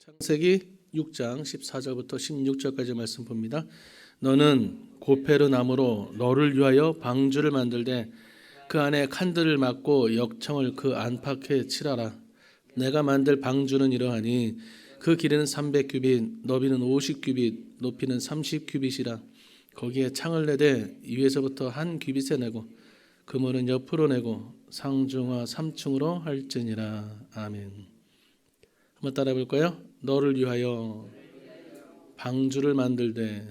창세기 6장 14절부터 16절까지 말씀 봅니다. 너는 고페르 나무로 너를 위하여 방주를 만들되 그 안에 칸들을 막고 역청을 그 안팎에 칠하라. 내가 만들 방주는 이러하니 그 길이는 300규빗, 너비는 50규빗, 높이는 30규빗이라. 거기에 창을 내되 위에서부터 한 규빗에 내고 그물은 옆으로 내고 상중하 3층으로 할지니라. 아멘. 한번 따라해 볼까요? 너를 위하여 방주를 만들되.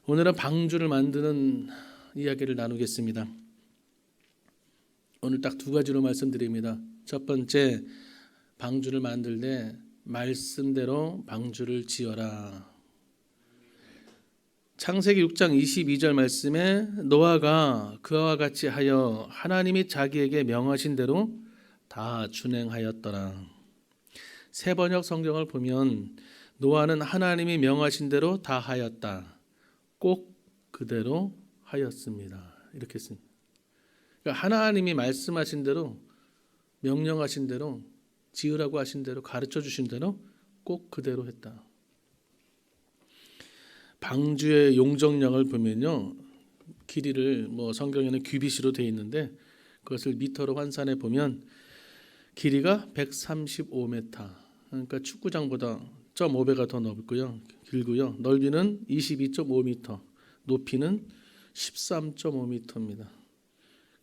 오늘은 방주를 만드는 이야기를 나누겠습니다. 오늘 딱 두 가지로 말씀드립니다. 첫 번째, 방주를 만들되 말씀대로 방주를 지어라. 창세기 6장 22절 말씀에 노아가 그와 같이 하여 하나님이 자기에게 명하신 대로 다 준행하였더라. 새 번역 성경을 보면 노아는 하나님이 명하신 대로 다 하였다. 꼭 그대로 하였습니다. 이렇게 씁니다. 그러니까 하나님이 말씀하신 대로, 명령하신 대로, 지으라고 하신 대로, 가르쳐 주신 대로 꼭 그대로 했다. 방주의 용적량을 보면요, 길이를 성경에는 규빗으로 되어 있는데 그것을 미터로 환산해 보면 길이가 135m, 그러니까 축구장보다 0.5배가 더 넓고요, 길고요. 넓이는 22.5m, 높이는 13.5m입니다.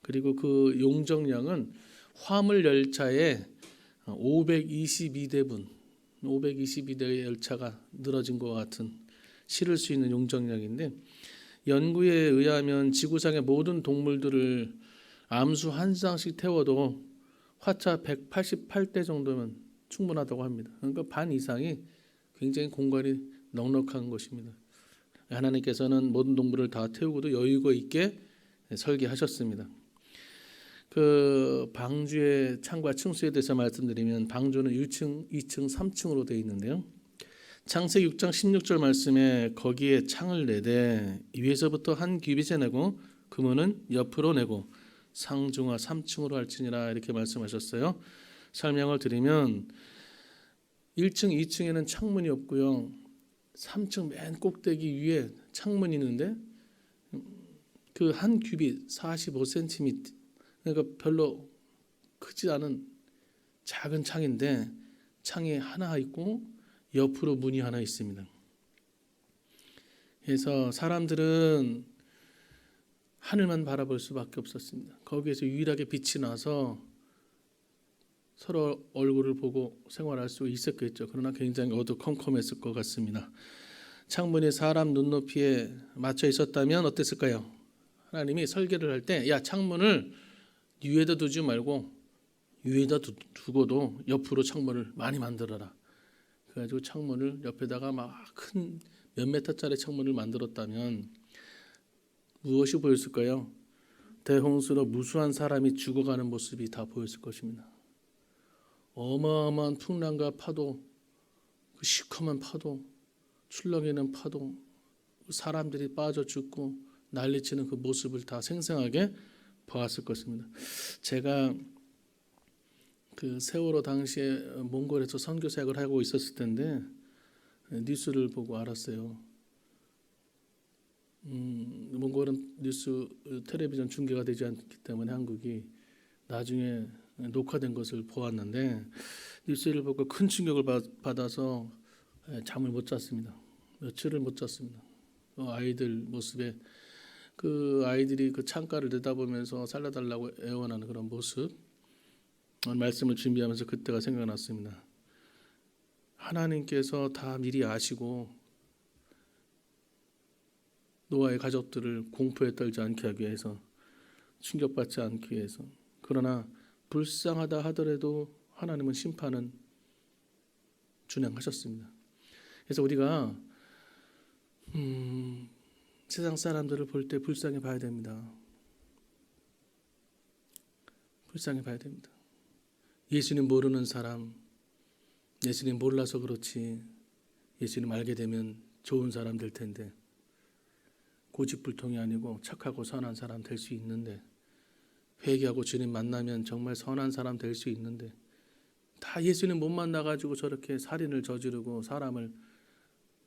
그리고 그 용적량은 화물 열차에 522대분, 522대의 열차가 늘어진 것 같은 실을 수 있는 용적량인데, 연구에 의하면 지구상의 모든 동물들을 암수 한 쌍씩 태워도 화차 188대 정도면 충분하다고 합니다. 그러니까 반 이상이 굉장히 공간이 넉넉한 것입니다. 하나님께서는 모든 동물을 다 태우고도 여유가 있게 설계하셨습니다. 그 방주의 창과 층수에 대해서 말씀드리면 방주는 1층, 2층, 3층으로 되어 있는데요. 창세기 6장 16절 말씀에 거기에 창을 내되 위에서부터 한 규빗에 내고 그문은 옆으로 내고 상중하 3층으로 할지니라, 이렇게 말씀하셨어요. 설명을 드리면 1층, 2층에는 창문이 없고요. 3층 맨 꼭대기 위에 창문이 있는데 그 한 규빗 45cm, 그러니까 별로 크지 않은 작은 창인데 창이 하나 있고 옆으로 문이 하나 있습니다. 그래서 사람들은 하늘만 바라볼 수밖에 없었습니다. 거기에서 유일하게 빛이 나서 서로 얼굴을 보고 생활할 수 있었겠죠. 그러나 굉장히 어두컴컴했을 것 같습니다. 창문이 사람 눈높이에 맞춰 있었다면 어땠을까요? 하나님이 설계를 할 때, 야, 창문을 위에다 두지 말고 위에다 두고도 옆으로 창문을 많이 만들어라. 그래가지고 창문을 옆에다가 막 큰 몇 메터짜리 창문을 만들었다면 무엇이 보였을까요? 대홍수로 무수한 사람이 죽어가는 모습이 다 보였을 것입니다. 어마어마한 풍랑과 파도, 그 시커먼 파도, 출렁이는 파도, 사람들이 빠져 죽고 난리치는 그 모습을 다 생생하게 보았을 것입니다. 제가 그 세월호 당시에 몽골에서 선교 사역을 하고 있었을 텐데 뉴스를 보고 알았어요. 몽골은 뉴스 텔레비전 중계가 되지 않기 때문에 한국이 나중에 녹화된 것을 보았는데 뉴스를 보고 큰 충격을 받아서 잠을 못 잤습니다. 며칠을 못 잤습니다. 아이들 모습에, 그 아이들이 그 창가를 내다보면서 살려달라고 애원하는 그런 모습, 말씀을 준비하면서 그때가 생각났습니다. 하나님께서 다 미리 아시고 노아의 가족들을 공포에 떨지 않게 하기 위해서, 충격받지 않기 위해서, 그러나 불쌍하다 하더라도 하나님은 심판은 준행하셨습니다. 그래서 우리가 세상 사람들을 볼 때 불쌍히 봐야 됩니다. 불쌍히 봐야 됩니다. 예수님 모르는 사람, 예수님 몰라서 그렇지 예수님 알게 되면 좋은 사람 될 텐데, 고집불통이 아니고 착하고 선한 사람 될 수 있는데, 회개하고 주님 만나면 정말 선한 사람 될 수 있는데 다 예수님 못 만나가지고 저렇게 살인을 저지르고 사람을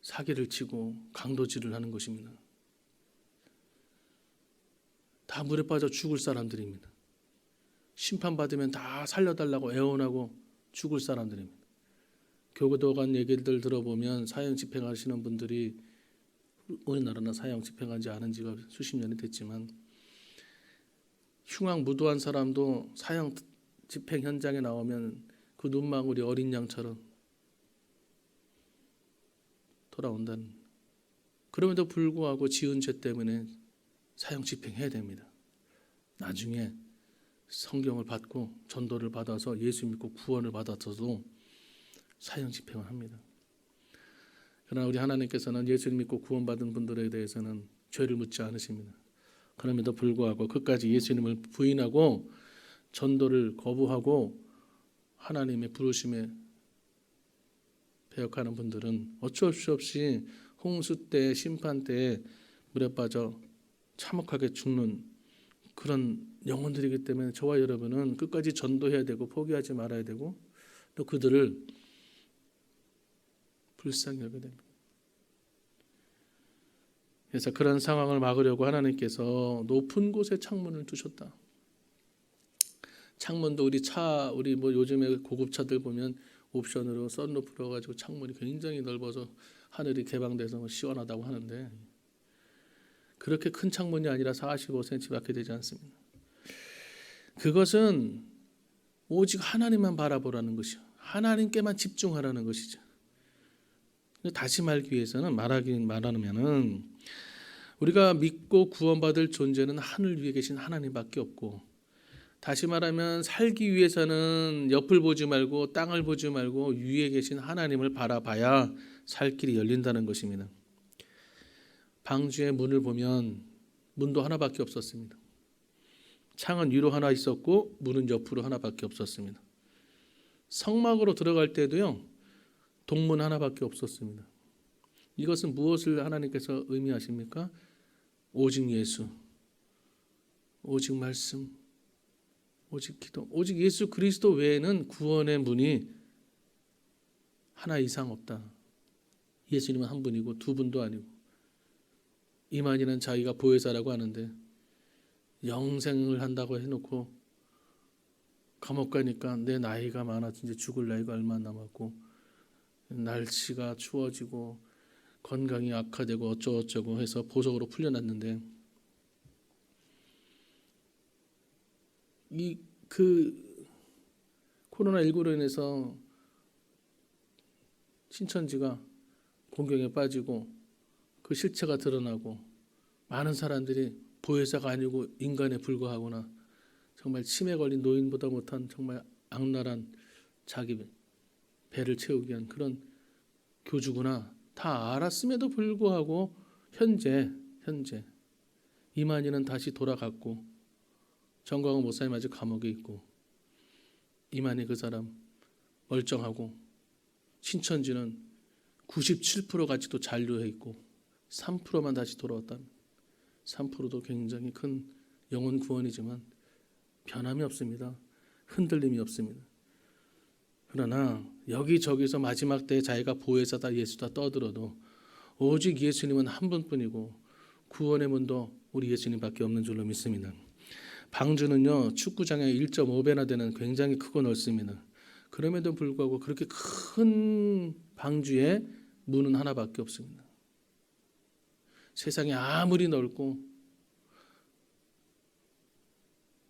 사기를 치고 강도질을 하는 것입니다. 다 물에 빠져 죽을 사람들입니다. 심판받으면 다 살려달라고 애원하고 죽을 사람들입니다. 교도관 얘기들 들어보면 사형 집행하시는 분들이 우리나라는 사형 집행한 지 않은 지가 수십 년이 됐지만 흉악 무도한 사람도 사형 집행 현장에 나오면 그 눈망울이 어린 양처럼 돌아온다는. 그럼에도 불구하고 지은 죄 때문에 사형 집행해야 됩니다. 나중에 성경을 받고 전도를 받아서 예수 믿고 구원을 받아서도 사형 집행을 합니다. 그러나 우리 하나님께서는 예수 믿고 구원받은 분들에 대해서는 죄를 묻지 않으십니다. 그럼에도 불구하고 끝까지 예수님을 부인하고 전도를 거부하고 하나님의 부르심에 배역하는 분들은 어쩔 수 없이 홍수 때 심판 때 물에 빠져 참혹하게 죽는 그런 영혼들이기 때문에 저와 여러분은 끝까지 전도해야 되고 포기하지 말아야 되고 또 그들을 불쌍히 여겨야 됩니다. 그래서 그런 상황을 막으려고 하나님께서 높은 곳에 창문을 두셨다. 창문도 우리 뭐 요즘에 고급차들 보면 옵션으로 썬루프로 가지고 창문이 굉장히 넓어서 하늘이 개방돼서 시원하다고 하는데 그렇게 큰 창문이 아니라 45cm밖에 되지 않습니다. 그것은 오직 하나님만 바라보라는 것이요. 하나님께만 집중하라는 것이죠. 다시 말하기 위해서는 말하면은 우리가 믿고 구원받을 존재는 하늘 위에 계신 하나님밖에 없고 다시 말하면 살기 위해서는 옆을 보지 말고 땅을 보지 말고 위에 계신 하나님을 바라봐야 살 길이 열린다는 것입니다. 방주의 문을 보면 문도 하나밖에 없었습니다. 창은 위로 하나 있었고 문은 옆으로 하나밖에 없었습니다. 성막으로 들어갈 때도요. 동문 하나밖에 없었습니다. 이것은 무엇을 하나님께서 의미하십니까? 오직 예수, 오직 말씀, 오직 기도, 오직 예수 그리스도 외에는 구원의 문이 하나 이상 없다. 예수님은 한 분이고 두 분도 아니고 이만희는 자기가 보혜사라고 하는데 영생을 한다고 해놓고 감옥 가니까 내 나이가 많아서 이제 죽을 나이가 얼마 남았고 날씨가 추워지고 건강이 악화되고 어쩌고저쩌고 해서 보석으로 풀려났는데 그 코로나19로 인해서 신천지가 공경에 빠지고 그 실체가 드러나고 많은 사람들이 보혜사가 아니고 인간에 불과하거나 정말 치매 걸린 노인보다 못한 정말 악랄한 자기 배를 채우기 위한 그런 교주구나 다 알았음에도 불구하고 현재 이만희는 다시 돌아갔고 정광훈 목사님 아직 감옥에 있고 이만희 그 사람 멀쩡하고 신천지는 97%가 아직도 잔류해 있고 3%만 다시 돌아왔다면 3%도 굉장히 큰 영혼 구원이지만 변함이 없습니다. 흔들림이 없습니다. 그러나 여기저기서 마지막 때에 자기가 보혜사다 예수다 떠들어도 오직 예수님은 한 분뿐이고 구원의 문도 우리 예수님밖에 없는 줄로 믿습니다. 방주는요 축구장의 1.5배나 되는 굉장히 크고 넓습니다. 그럼에도 불구하고 그렇게 큰 방주에 문은 하나밖에 없습니다. 세상이 아무리 넓고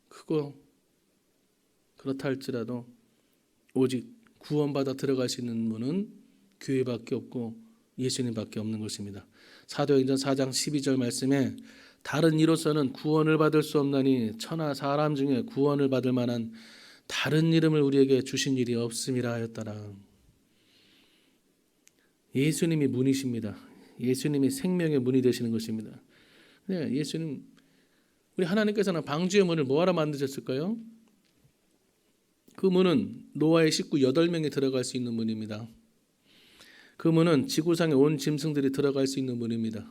크고 그렇다 할지라도 오직 구원받아 들어갈 수 있는 문은 교회밖에 없고 예수님밖에 없는 것입니다. 사도행전 4장 12절 말씀에 다른 이로서는 구원을 받을 수 없나니 천하 사람 중에 구원을 받을 만한 다른 이름을 우리에게 주신 일이 없음이라 하였더라. 예수님이 문이십니다. 예수님이 생명의 문이 되시는 것입니다. 네, 예수님 우리 하나님께서는 방주의 문을 뭐하러 만드셨을까요? 그 문은 노아의 식구 8명이 들어갈 수 있는 문입니다. 그 문은 지구상의 온 짐승들이 들어갈 수 있는 문입니다.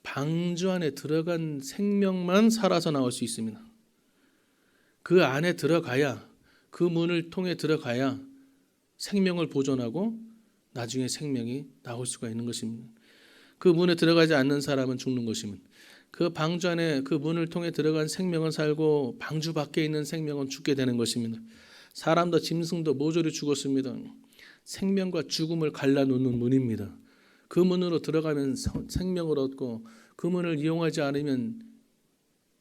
방주 안에 들어간 생명만 살아서 나올 수 있습니다. 그 안에 들어가야 그 문을 통해 들어가야 생명을 보존하고 나중에 생명이 나올 수가 있는 것입니다. 그 문에 들어가지 않는 사람은 죽는 것입니다. 그 방주 안에 그 문을 통해 들어간 생명은 살고 방주 밖에 있는 생명은 죽게 되는 것입니다. 사람도 짐승도 모조리 죽었습니다. 생명과 죽음을 갈라놓는 문입니다. 그 문으로 들어가면 생명을 얻고 그 문을 이용하지 않으면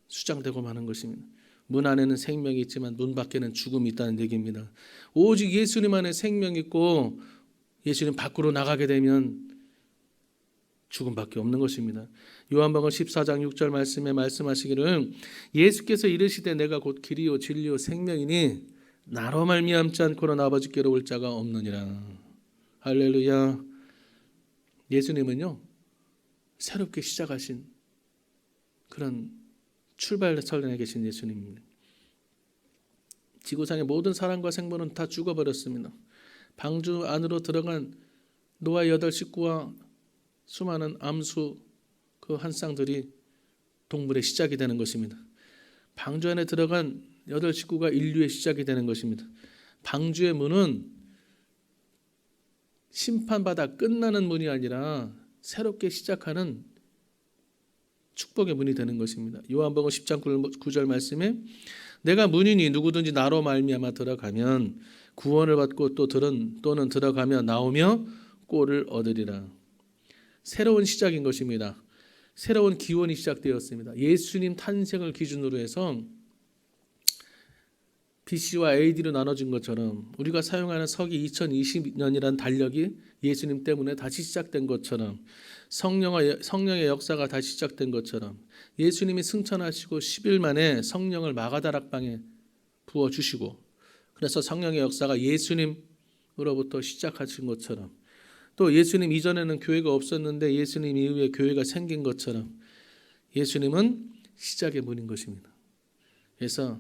수장되고 마는 것입니다. 문 안에는 생명이 있지만 문 밖에는 죽음이 있다는 얘기입니다. 오직 예수님 안에 생명이 있고 예수님 밖으로 나가게 되면 죽음밖에 없는 것입니다. 요한복음 14장 6절 말씀에 말씀하시기를 예수께서 이르시되 내가 곧 길이요 진리요 생명이니 나로 말미암지 않고는 아버지께로 올 자가 없느니라. 할렐루야. 예수님은요 새롭게 시작하신 그런 출발선에 계신 예수님입니다. 지구상의 모든 사람과 생물은 다 죽어버렸습니다. 방주 안으로 들어간 노아의 8 식구와 수많은 암수 그 한 쌍들이 동물의 시작이 되는 것입니다. 방주 안에 들어간 8 식구가 인류의 시작이 되는 것입니다. 방주의 문은 심판받아 끝나는 문이 아니라 새롭게 시작하는 축복의 문이 되는 것입니다. 요한복음 10장 9절 말씀에 내가 문이니 누구든지 나로 말미암아 들어가면 구원을 받고 또는 들어가며 나오며 꼴을 얻으리라. 새로운 시작인 것입니다. 새로운 기원이 시작되었습니다. 예수님 탄생을 기준으로 해서 BC와 AD로 나눠진 것처럼 우리가 사용하는 서기 2020년이라는 달력이 예수님 때문에 다시 시작된 것처럼 성령의 역사가 다시 시작된 것처럼 예수님이 승천하시고 10일 만에 성령을 마가다락방에 부어주시고 그래서 성령의 역사가 예수님으로부터 시작하신 것처럼 또 예수님 이전에는 교회가 없었는데 예수님 이후에 교회가 생긴 것처럼 예수님은 시작의 문인 것입니다. 그래서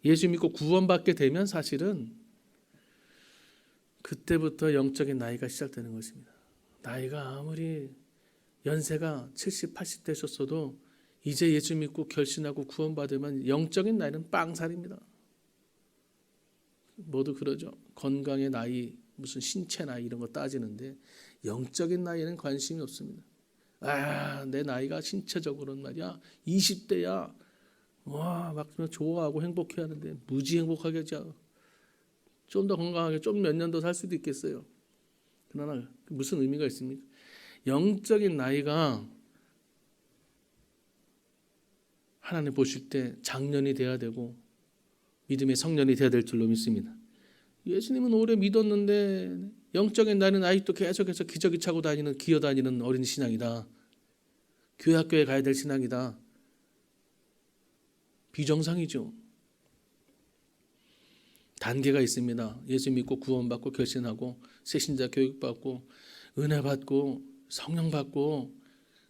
예수 믿고 구원받게 되면 사실은 그때부터 영적인 나이가 시작되는 것입니다. 나이가 아무리 연세가 70, 80 되셨어도 이제 예수 믿고 결신하고 구원받으면 영적인 나이는 빵살입니다. 모두 그러죠. 건강의 나이, 무슨 신체 나이 이런 거 따지는데 영적인 나이에는 관심이 없습니다. 내 나이가 신체적으로는 말이야 20대야 와, 막 좋아하고 행복해 하는데 무지 행복하게 하죠. 좀 더 건강하게 좀 몇 년 더 살 수도 있겠어요. 그러나 무슨 의미가 있습니까? 영적인 나이가 하나님 보실 때 장년이 돼야 되고 믿음의 성년이 돼야 될 줄로 믿습니다. 예수님은 오래 믿었는데 영적인 나이는 아직도 계속해서 기저귀 차고 다니는 기어다니는 어린 신앙이다. 교회 학교에 가야 될 신앙이다. 비정상이죠. 단계가 있습니다. 예수 믿고 구원받고 결신하고 새신자 교육받고 은혜 받고 성령 받고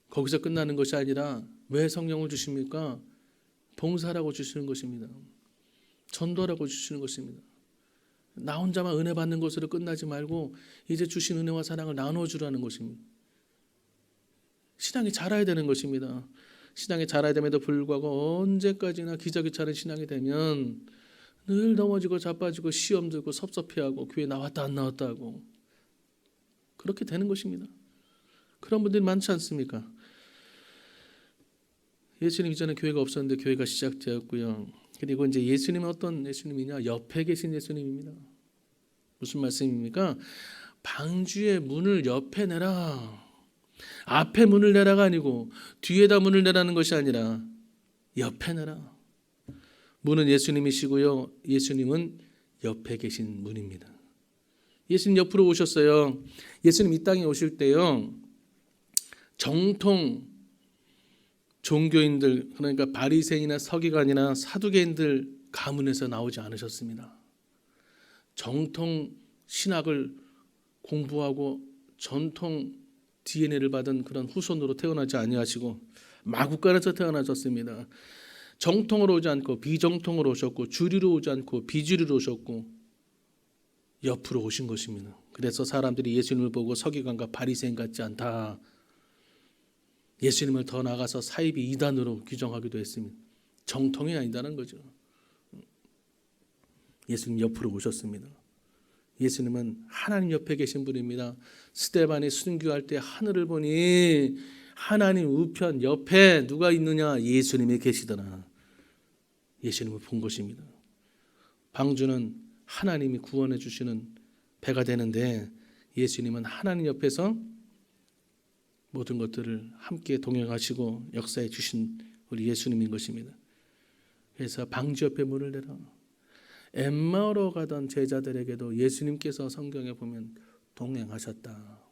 거기서 끝나는 것이 아니라 왜 성령을 주십니까? 봉사라고 주시는 것입니다. 전도라고 주시는 것입니다. 나 혼자만 은혜 받는 것으로 끝나지 말고 이제 주신 은혜와 사랑을 나눠주라는 것입니다. 신앙이 자라야 되는 것입니다. 신앙이 자라야 됨에도 불구하고 언제까지나 기저귀 차는 신앙이 되면 늘 넘어지고 자빠지고 시험 들고 섭섭해하고 교회 나왔다 안 나왔다 하고 그렇게 되는 것입니다. 그런 분들이 많지 않습니까? 예수님 이전에 교회가 없었는데 교회가 시작되었고요. 그리고 이제 예수님은 어떤 예수님이냐? 옆에 계신 예수님입니다. 무슨 말씀입니까? 방주의 문을 옆에 내라. 앞에 문을 내라가 아니고 뒤에다 문을 내라는 것이 아니라 옆에 내라. 문은 예수님이시고요. 예수님은 옆에 계신 문입니다. 예수님 옆으로 오셨어요. 예수님 이 땅에 오실 때요. 정통 종교인들 그러니까 바리새인이나 서기관이나 사두개인들 가문에서 나오지 않으셨습니다. 정통 신학을 공부하고 전통 DNA를 받은 그런 후손으로 태어나지 아니하시고 마국간에서 태어나셨습니다. 정통으로 오지 않고 비정통으로 오셨고 주류로 오지 않고 비주류로 오셨고 옆으로 오신 것입니다. 그래서 사람들이 예수님을 보고 서기관과 바리새인 같지 않다. 예수님을 더 나아가서 사이비 이단으로 규정하기도 했습니다. 정통이 아니다는 거죠. 예수님 옆으로 오셨습니다. 예수님은 하나님 옆에 계신 분입니다. 스데반이 순교할 때 하늘을 보니 하나님 우편 옆에 누가 있느냐? 예수님이 계시더라. 예수님을 본 것입니다. 방주는 하나님이 구원해 주시는 배가 되는데 예수님은 하나님 옆에서 모든 것들을 함께 동행하시고 역사해 주신 우리 예수님인 것입니다. 그래서 방주 옆에 문을 내라. 엠마오로 가던 제자들에게도 예수님께서 성경에 보면 동행하셨다.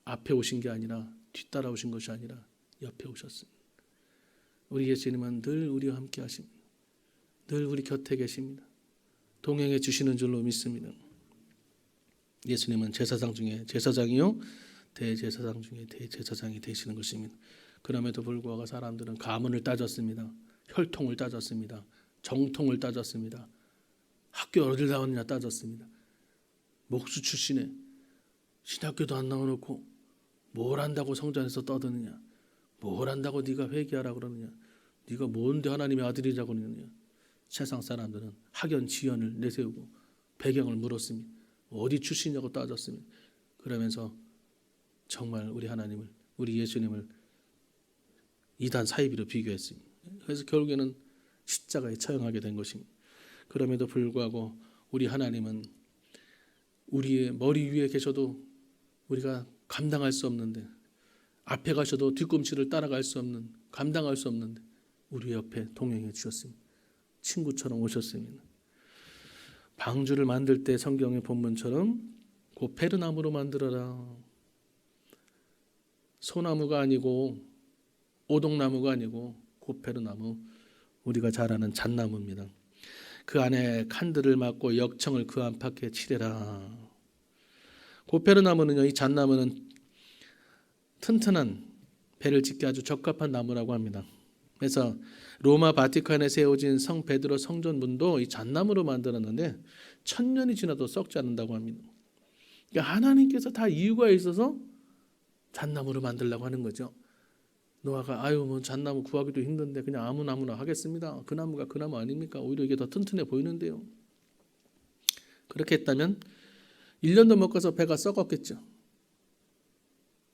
앞에 오신 게 아니라 뒤따라 오신 것이 아니라 옆에 오셨습니다. 우리 예수님은 늘 우리와 함께 하십니다. 늘 우리 곁에 계십니다. 동행해 주시는 줄로 믿습니다. 예수님은 제사장 중에 제사장이요 대제사장 중에 대제사장이 되시는 것입니다. 그럼에도 불구하고 사람들은 가문을 따졌습니다. 혈통을 따졌습니다. 정통을 따졌습니다. 학교 어딜 나왔느냐 따졌습니다. 목수 출신에 신학교도 안 나와놓고 뭘 한다고 성전에서 떠드느냐. 뭘 한다고 네가 회개하라 그러느냐. 네가 뭔데 하나님의 아들이라고 그러느냐. 세상 사람들은 학연 지연을 내세우고 배경을 물었습니다. 어디 출신이냐고 따졌습니다. 그러면서 정말 우리 하나님을, 우리 예수님을 이단 사이비로 비교했습니다. 그래서 결국에는 십자가에 처형하게 된 것입니다. 그럼에도 불구하고 우리 하나님은 우리의 머리 위에 계셔도 우리가 감당할 수 없는데, 앞에 가셔도 뒤꿈치를 따라갈 수 없는, 감당할 수 없는데 우리 옆에 동행해 주셨습니다. 친구처럼 오셨습니다. 방주를 만들 때 성경의 본문처럼 고페르나무로 만들어라. 소나무가 아니고 오동나무가 아니고 고페르나무, 우리가 잘 아는 잣나무입니다. 그 안에 칸들을 막고 역청을 그 안팎에 칠해라. 고페르나무는요, 이 잣나무는 튼튼한 배를 짓기 아주 적합한 나무라고 합니다. 그래서 로마 바티칸에 세워진 성 베드로 성전문도 이 잣나무로 만들었는데 1000년이 지나도 썩지 않는다고 합니다. 그러니까 하나님께서 다 이유가 있어서 잣나무로 만들려고 하는 거죠. 노아가 뭐 잣나무 구하기도 힘든데 그냥 아무 나무나 하겠습니다. 그 나무가 그 나무 아닙니까? 오히려 이게 더 튼튼해 보이는데요. 그렇게 했다면 1년도 못 가서 배가 썩었겠죠.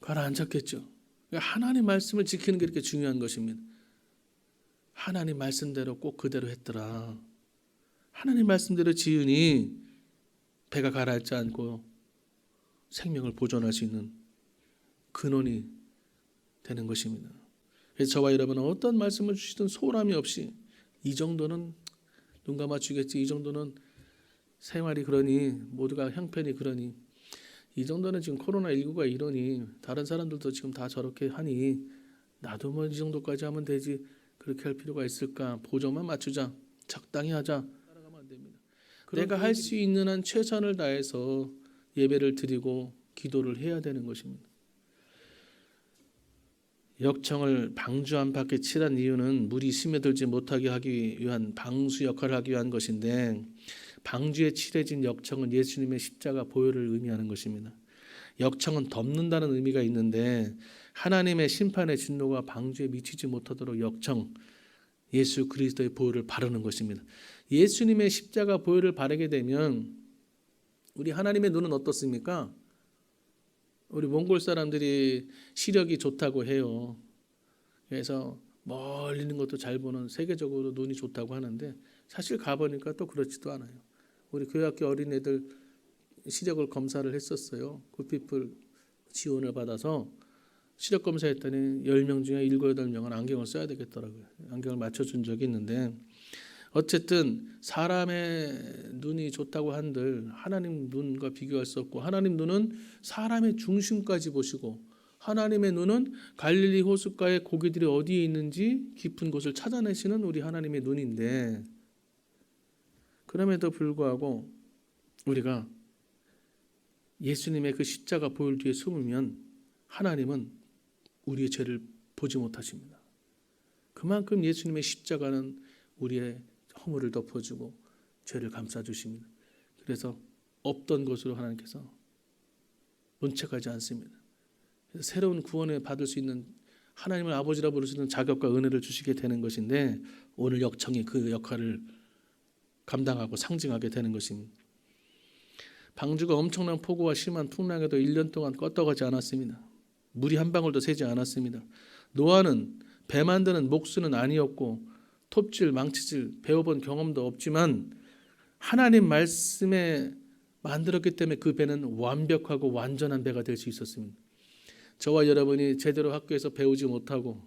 가라앉았겠죠. 그러니까 하나님 말씀을 지키는 게 이렇게 중요한 것입니다. 하나님 말씀대로 꼭 그대로 했더라. 하나님 말씀대로 지으니 배가 가라앉지 않고 생명을 보존할 수 있는 근원이 되는 것입니다. 그래서 저와 여러분은 어떤 말씀을 주시든 소홀함이 없이 이 정도는 눈 감아주겠지, 이 정도는 생활이 그러니, 모두가 형편이 그러니, 이 정도는 지금 코로나19가 이러니, 다른 사람들도 지금 다 저렇게 하니 나도 뭐 이 정도까지 하면 되지, 그렇게 할 필요가 있을까? 보조만 맞추자, 적당히 하자, 따라가면 안 됩니다. 내가 할 수 있는 한 최선을 다해서 예배를 드리고 기도를 해야 되는 것입니다. 역청을 방주 안팎에 칠한 이유는 물이 스며들지 못하게 하기 위한 방수 역할을 하기 위한 것인데, 방주에 칠해진 역청은 예수님의 십자가 보혈을 의미하는 것입니다. 역청은 덮는다는 의미가 있는데 하나님의 심판의 진노가 방주에 미치지 못하도록 역청, 예수 그리스도의 보혈을 바르는 것입니다. 예수님의 십자가 보혈을 바르게 되면 우리 하나님의 눈은 어떻습니까? 우리 몽골 사람들이 시력이 좋다고 해요. 그래서 멀리 있는 것도 잘 보는, 세계적으로 눈이 좋다고 하는데 사실 가보니까 또 그렇지도 않아요. 우리 교회학교 어린애들 시력을 검사를 했었어요. 굿피플 지원을 받아서 시력 검사했더니 10명 중에 7, 8명은 안경을 써야 되겠더라고요. 안경을 맞춰준 적이 있는데, 어쨌든 사람의 눈이 좋다고 한들 하나님 눈과 비교할 수 없고, 하나님 눈은 사람의 중심까지 보시고, 하나님의 눈은 갈릴리 호숫가에 고기들이 어디에 있는지 깊은 곳을 찾아내시는 우리 하나님의 눈인데, 그럼에도 불구하고 우리가 예수님의 그 십자가 보혈 뒤에 숨으면 하나님은 우리의 죄를 보지 못하십니다. 그만큼 예수님의 십자가는 우리의 허물을 덮어주고 죄를 감싸주십니다. 그래서 없던 것으로 하나님께서 문책하지 않습니다. 그래서 새로운 구원을 받을 수 있는, 하나님을 아버지라 부를 수 있는 자격과 은혜를 주시게 되는 것인데, 오늘 역청이 그 역할을 감당하고 상징하게 되는 것입니다. 방주가 엄청난 폭우와 심한 풍랑에도 1년 동안 껐다가지 않았습니다. 물이 한 방울도 새지 않았습니다. 노아는 배 만드는 목수는 아니었고 톱질, 망치질 배워본 경험도 없지만 하나님 말씀에 만들었기 때문에 그 배는 완벽하고 완전한 배가 될 수 있었습니다. 저와 여러분이 제대로 학교에서 배우지 못하고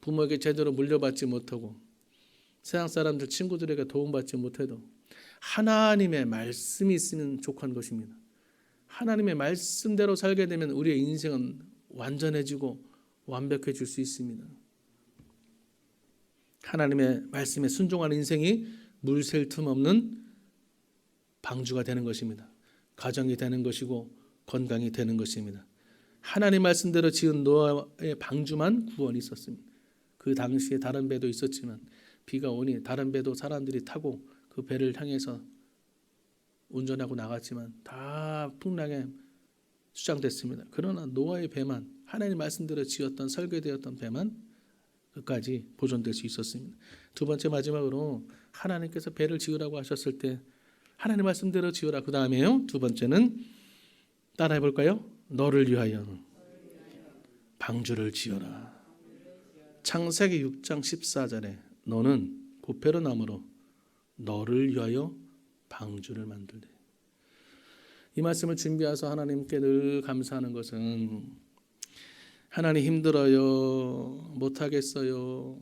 부모에게 제대로 물려받지 못하고 세상 사람들 친구들에게 도움받지 못해도 하나님의 말씀이 있으면 족한 것입니다. 하나님의 말씀대로 살게 되면 우리의 인생은 완전해지고 완벽해질 수 있습니다. 하나님의 말씀에 순종하는 인생이 물샐 틈 없는 방주가 되는 것입니다. 가정이 되는 것이고 건강이 되는 것입니다. 하나님 말씀대로 지은 노아의 방주만 구원이 있었습니다. 그 당시에 다른 배도 있었지만 비가 오니 다른 배도 사람들이 타고 그 배를 향해서 운전하고 나갔지만 다 풍랑에 수장됐습니다. 그러나 노아의 배만, 하나님 말씀대로 지었던 설계되었던 배만 끝까지 보존될 수 있었습니다. 두 번째, 마지막으로 하나님께서 배를 지으라고 하셨을 때 하나님 말씀대로 지으라. 그 다음에요, 두 번째는 따라해 볼까요? 너를 위하여 방주를 지어라. 창세기 6장 14절에 너는 보페로 나무로 너를 위하여 방주를 만들래. 이 말씀을 준비해서 하나님께 늘 감사하는 것은 하나님 힘들어요, 못하겠어요,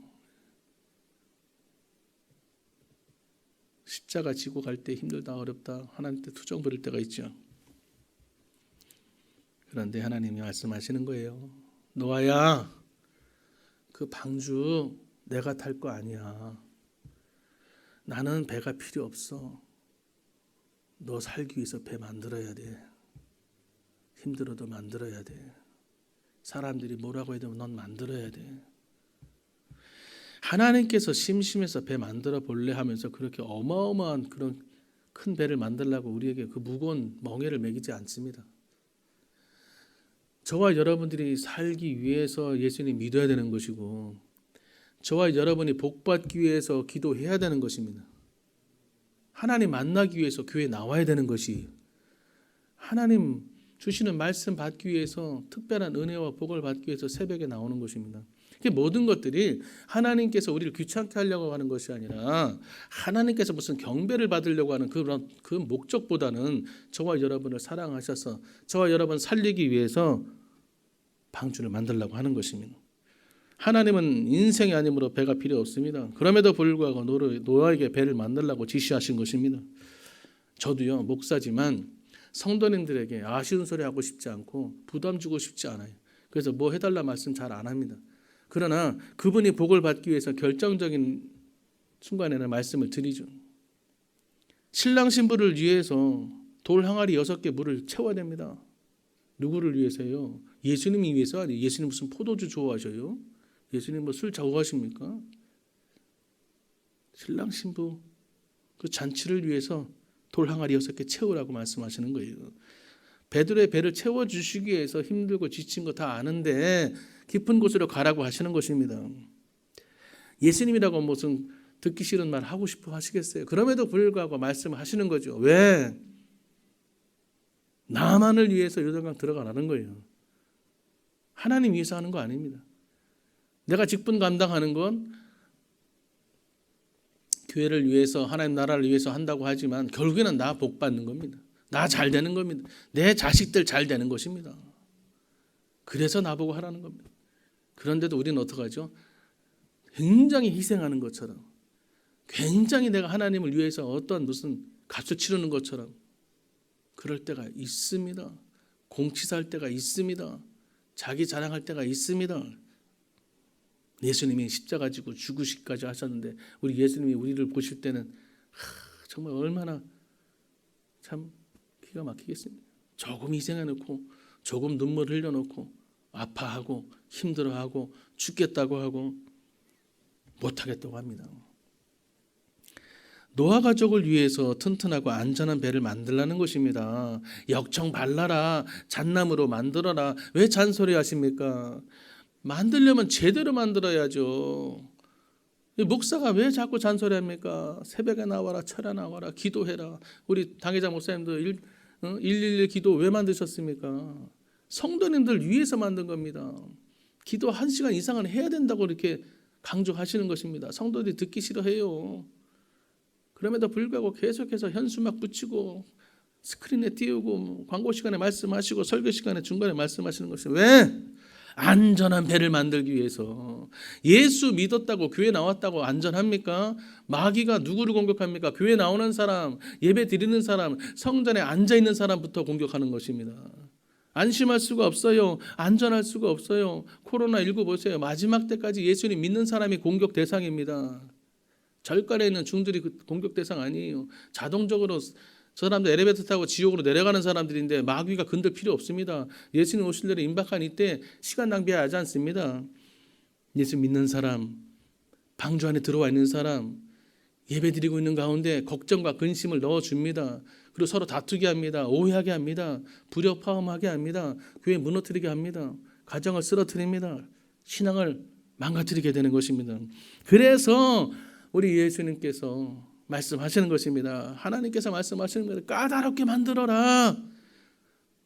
십자가 지고 갈 때 힘들다 어렵다 하나님께 투정 부릴 때가 있죠. 그런데 하나님이 말씀하시는 거예요. 노아야, 그 방주 내가 탈 거 아니야. 나는 배가 필요 없어. 너 살기 위해서 배 만들어야 돼. 힘들어도 만들어야 돼. 사람들이 뭐라고 해도 넌 만들어야 돼. 하나님께서 심심해서 배 만들어 볼래 하면서 그렇게 어마어마한 그런 큰 배를 만들려고 우리에게 그 무거운 멍에를 매기지 않습니다. 저와 여러분들이 살기 위해서 예수님 믿어야 되는 것이고 저와 여러분이 복받기 위해서 기도해야 되는 것입니다. 하나님 만나기 위해서 교회에 나와야 되는 것이, 하나님 주시는 말씀 받기 위해서 특별한 은혜와 복을 받기 위해서 새벽에 나오는 것입니다. 모든 것들이 하나님께서 우리를 귀찮게 하려고 하는 것이 아니라 하나님께서 무슨 경배를 받으려고 하는 그 목적보다는 저와 여러분을 사랑하셔서 저와 여러분 살리기 위해서 방주를 만들려고 하는 것입니다. 하나님은 인생이 아니므로 배가 필요 없습니다. 그럼에도 불구하고 노아에게 배를 만들라고 지시하신 것입니다. 저도요, 목사지만 성도님들에게 아쉬운 소리 하고 싶지 않고 부담 주고 싶지 않아요. 그래서 뭐 해달라 말씀 잘 안 합니다. 그러나 그분이 복을 받기 위해서 결정적인 순간에는 말씀을 드리죠. 신랑 신부를 위해서 돌 항아리 6개 물을 채워야 됩니다. 누구를 위해서요? 예수님이 위해서 아니에요. 예수님 무슨 포도주 좋아하셔요? 예수님 뭐 술 좋아하십니까? 신랑 신부 그 잔치를 위해서 돌 항아리 6개 채우라고 말씀하시는 거예요. 베드로의 배를 채워주시기 위해서 힘들고 지친 거 다 아는데 깊은 곳으로 가라고 하시는 것입니다. 예수님이라고 무슨 듣기 싫은 말 하고 싶어 하시겠어요? 그럼에도 불구하고 말씀하시는 거죠. 왜? 나만을 위해서 요단강 들어가라는 거예요. 하나님 위해서 하는 거 아닙니다. 내가 직분 감당하는 건 교회를 위해서 하나님 나라를 위해서 한다고 하지만 결국에는 나 복 받는 겁니다. 나 잘 되는 겁니다. 내 자식들 잘 되는 것입니다. 그래서 나보고 하라는 겁니다. 그런데도 우리는 어떡하죠? 굉장히 희생하는 것처럼, 굉장히 내가 하나님을 위해서 어떤 무슨 값을 치르는 것처럼 그럴 때가 있습니다. 공치사할 때가 있습니다. 자기 자랑할 때가 있습니다. 예수님이 십자가 지고 죽으시기까지 하셨는데 우리 예수님이 우리를 보실 때는 정말 얼마나 참 기가 막히겠습니까? 조금 희생해놓고 조금 눈물 흘려놓고 아파하고 힘들어하고 죽겠다고 하고 못하겠다고 합니다. 노아 가족을 위해서 튼튼하고 안전한 배를 만들라는 것입니다. 역청 발라라, 잣나무로 만들어라. 왜 잔소리 하십니까? 만들려면 제대로 만들어야죠. 목사가 왜 자꾸 잔소리합니까? 새벽에 나와라, 철야 나와라, 기도해라. 우리 당회장 목사님도 111 기도 왜 만드셨습니까? 성도님들 위해서 만든 겁니다. 기도 1시간 이상은 해야 된다고 이렇게 강조하시는 것입니다. 성도들이 듣기 싫어해요. 그럼에도 불구하고 계속해서 현수막 붙이고 스크린에 띄우고 광고 시간에 말씀하시고 설교 시간에 중간에 말씀하시는 것이 왜? 안전한 배를 만들기 위해서. 예수 믿었다고 교회 나왔다고 안전합니까? 마귀가 누구를 공격합니까? 교회 나오는 사람, 예배 드리는 사람, 성전에 앉아있는 사람부터 공격하는 것입니다. 안심할 수가 없어요. 안전할 수가 없어요. 코로나19 보세요. 마지막 때까지 예수님 믿는 사람이 공격 대상입니다. 절간에 있는 중들이 공격 대상 아니에요. 자동적으로 저 사람들 엘리베이터 타고 지옥으로 내려가는 사람들인데 마귀가 건들 필요 없습니다. 예수님 오실 날에 임박한 이때 시간 낭비하지 않습니다. 예수 믿는 사람, 방주 안에 들어와 있는 사람, 예배 드리고 있는 가운데 걱정과 근심을 넣어줍니다. 그리고 서로 다투게 합니다. 오해하게 합니다. 불협화음하게 합니다. 교회 무너뜨리게 합니다. 가정을 쓰러뜨립니다. 신앙을 망가뜨리게 되는 것입니다. 그래서 우리 예수님께서 말씀하시는 것입니다. 하나님께서 말씀하시는 것을 까다롭게 만들어라.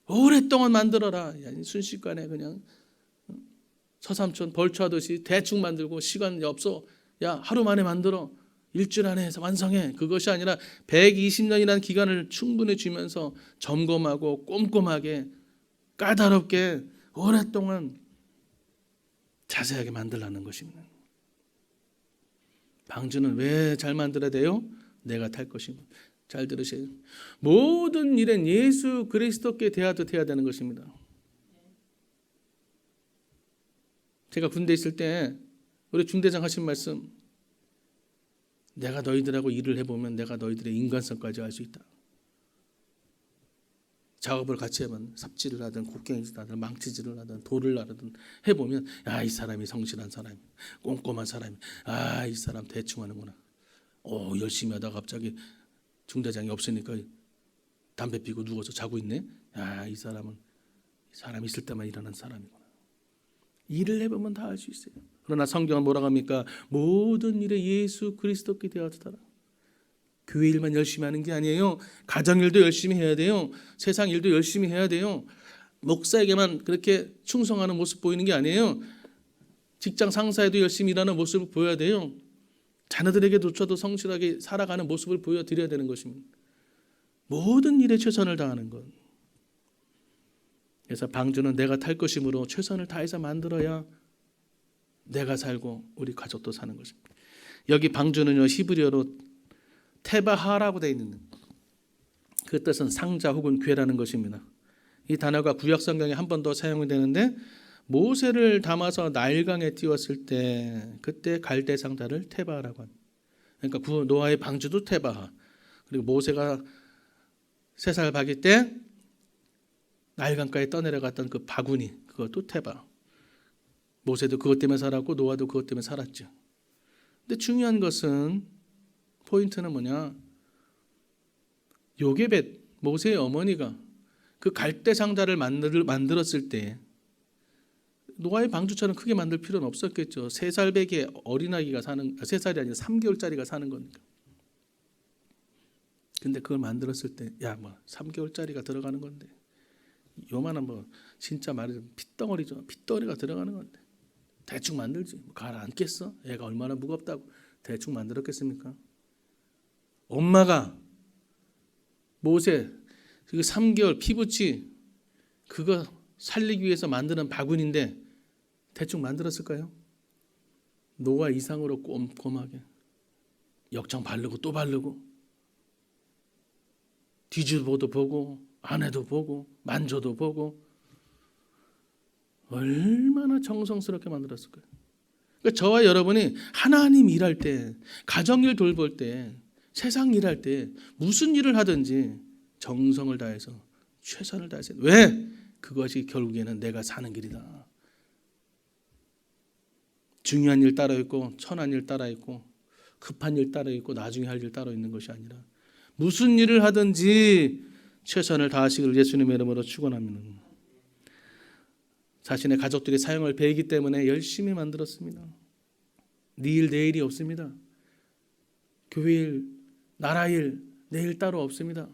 오랫동안 만들어라. 순식간에 그냥 서삼촌 벌초하듯이 대충 만들고 시간이 없어. 야 하루 만에 만들어. 일주일 안에 해서 완성해. 그것이 아니라 120년이라는 기간을 충분히 주면서 점검하고 꼼꼼하게 까다롭게 오랫동안 자세하게 만들라는 것입니다. 방주는 왜 잘 만들어야 돼요? 내가 탈 것입니다. 잘 들으세요. 모든 일은 예수 그리스도께 대하듯 해야 되는 것입니다. 제가 군대에 있을 때 우리 중대장 하신 말씀, 내가 너희들하고 일을 해보면 내가 너희들의 인간성까지 알 수 있다. 작업을 같이 해보면 삽질을 하든 곡괭이질을 하든 망치질을 하든 돌을 나르든 해보면 이 사람이 성실한 사람이 꼼꼼한 사람이 이 사람 대충 하는구나. 열심히 하다가 갑자기 중대장이 없으니까 담배 피고 누워서 자고 있네. 이 사람은 사람 있을 때만 일하는 사람이구나. 일을 해보면 다 알 수 있어요. 그러나 성경은 뭐라고 합니까? 모든 일에 예수 그리스도께 대하더라. 교회 일만 열심히 하는 게 아니에요. 가정 일도 열심히 해야 돼요. 세상 일도 열심히 해야 돼요. 목사에게만 그렇게 충성하는 모습 보이는 게 아니에요. 직장 상사에도 열심히 일하는 모습을 보여야 돼요. 자녀들에게조차도 성실하게 살아가는 모습을 보여드려야 되는 것입니다. 모든 일에 최선을 다하는 것. 그래서 방주는 내가 탈 것이므로 최선을 다해서 만들어야 내가 살고 우리 가족도 사는 것입니다. 여기 방주는요 히브리어로 테바하라고 되어 있는 그 뜻은 상자 혹은 궤라는 것입니다. 이 단어가 구약 성경에 한 번 더 사용이 되는데 모세를 담아서 나일강에 띄웠을 때 그때 갈대 상자를 테바하라고 합니다. 그러니까 노아의 방주도 테바하. 그리고 모세가 3살 박일 때 나일강가에 떠내려갔던 그 바구니 그것도 테바. 모세도 그것 때문에 살았고 노아도 그것 때문에 살았죠. 근데 중요한 것은 포인트는 뭐냐? 요게벳 모세의 어머니가 그 갈대 상자를 만들었을 때 노아의 방주처럼 크게 만들 필요는 없었겠죠. 3살 배기의 어린아기가 사는 3살이 아니라 3개월짜리가 사는 거니까. 근데 그걸 만들었을 때 3개월짜리가 들어가는 건데 요만한 진짜 말하자면 핏덩어리죠. 핏덩어리가 들어가는 건데 대충 만들지. 가라앉겠어? 애가 얼마나 무겁다고 대충 만들었겠습니까? 엄마가 모세 그 3개월 피부치 그거 살리기 위해서 만드는 바구니인데 대충 만들었을까요? 노아 이상으로 꼼꼼하게 역청 바르고 또 바르고 뒤집어도 보고 안에도 보고 만져도 보고 얼마나 정성스럽게 만들었을까요? 그러니까 저와 여러분이 하나님 일할 때, 가정일 돌볼 때, 세상 일할 때 무슨 일을 하든지 정성을 다해서 최선을 다해서 왜? 그것이 결국에는 내가 사는 길이다. 중요한 일 따로 있고 천한 일 따로 있고 급한 일 따로 있고 나중에 할 일 따로 있는 것이 아니라 무슨 일을 하든지 최선을 다하시기를 예수님의 이름으로 축원합니다. 자신의 가족들이 사용을 배이기 때문에 열심히 만들었습니다. 네 일, 내 일이 없습니다. 교회 일, 나라 일, 내 일 따로 없습니다.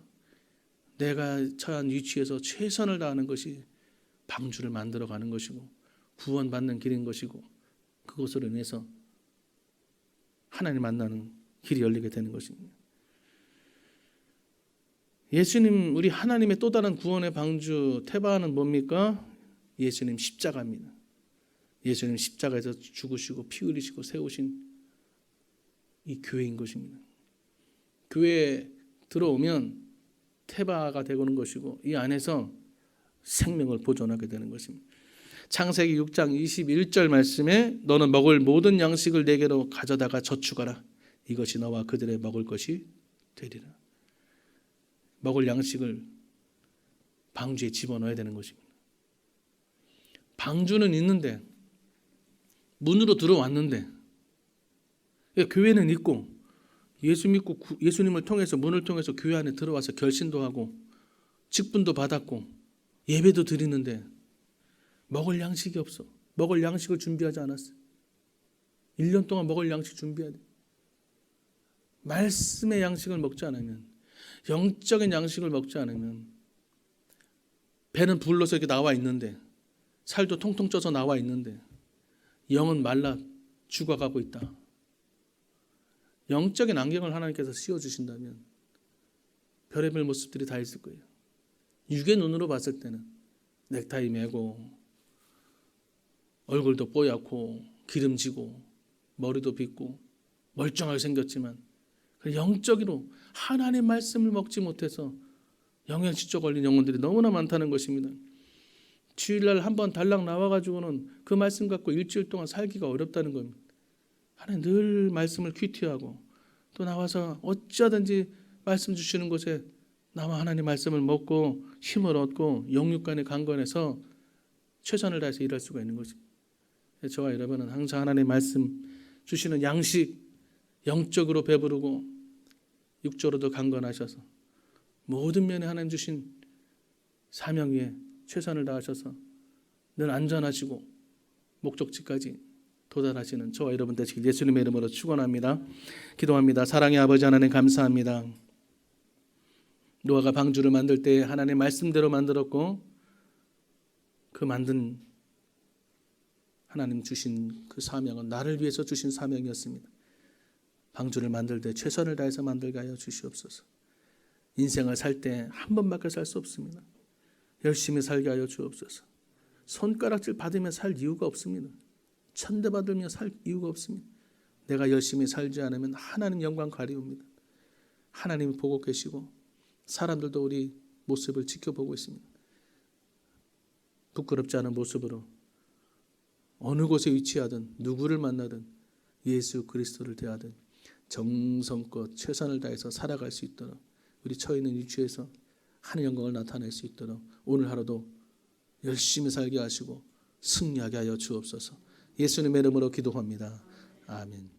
내가 처한 위치에서 최선을 다하는 것이 방주를 만들어가는 것이고 구원받는 길인 것이고 그것으로 인해서 하나님 만나는 길이 열리게 되는 것입니다. 예수님, 우리 하나님의 또 다른 구원의 방주 테바는 뭡니까? 예수님 십자가입니다. 예수님 십자가에서 죽으시고 피 흘리시고 세우신 이 교회인 것입니다. 교회에 들어오면 테바가 되고는 것이고 이 안에서 생명을 보존하게 되는 것입니다. 창세기 6장 21절 말씀에 너는 먹을 모든 양식을 내게로 가져다가 저축하라. 이것이 너와 그들의 먹을 것이 되리라. 먹을 양식을 방주에 집어넣어야 되는 것입니다. 방주는 있는데 문으로 들어왔는데 교회는 있고 예수 믿고 예수님을 통해서 문을 통해서 교회 안에 들어와서 결신도 하고 직분도 받았고 예배도 드리는데 먹을 양식이 없어. 먹을 양식을 준비하지 않았어. 1년 동안 먹을 양식 준비해야 돼. 말씀의 양식을 먹지 않으면, 영적인 양식을 먹지 않으면 배는 불러서 이렇게 나와 있는데 살도 통통 쪄서 나와 있는데 영은 말라 죽어가고 있다. 영적인 안경을 하나님께서 씌워주신다면 별의별 모습들이 다 있을 거예요. 육의 눈으로 봤을 때는 넥타이 매고 얼굴도 뽀얗고 기름지고 머리도 빗고 멀쩡하게 생겼지만 영적으로 하나님의 말씀을 먹지 못해서 영양실조 걸린 영혼들이 너무나 많다는 것입니다. 주일날 한번 달랑 나와가지고는 그 말씀 갖고 일주일 동안 살기가 어렵다는 겁니다. 하나님 늘 말씀을 큐티하고 또 나와서 어찌하든지 말씀 주시는 곳에 나와 하나님 말씀을 먹고 힘을 얻고 영육간에 강건해서 최선을 다해서 일할 수가 있는 것입니다. 저와 여러분은 항상 하나님의 말씀 주시는 양식 영적으로 배부르고 육적으로도 강건하셔서 모든 면에 하나님 주신 사명 위에 최선을 다하셔서 늘 안전하시고 목적지까지 도달하시는 저와 여러분 되시길 예수님의 이름으로 축원합니다. 기도합니다. 사랑의 아버지 하나님 감사합니다. 노아가 방주를 만들 때 하나님의 말씀대로 만들었고 그 만든 하나님 주신 그 사명은 나를 위해서 주신 사명이었습니다. 방주를 만들 때 최선을 다해서 만들게 하여 주시옵소서. 인생을 살 때 한 번밖에 살 수 없습니다. 열심히 살게 하여 주옵소서. 손가락질 받으며 살 이유가 없습니다. 천대받으며 살 이유가 없습니다. 내가 열심히 살지 않으면 하나님 영광 가리웁니다. 하나님이 보고 계시고 사람들도 우리 모습을 지켜보고 있습니다. 부끄럽지 않은 모습으로 어느 곳에 위치하든 누구를 만나든 예수 그리스도를 대하든 정성껏 최선을 다해서 살아갈 수 있도록 우리 처해 있는 위치에서 하나님의 영광을 나타낼 수 있도록 오늘 하루도 열심히 살게 하시고 승리하게 하여 주옵소서. 예수님의 이름으로 기도합니다. 아멘.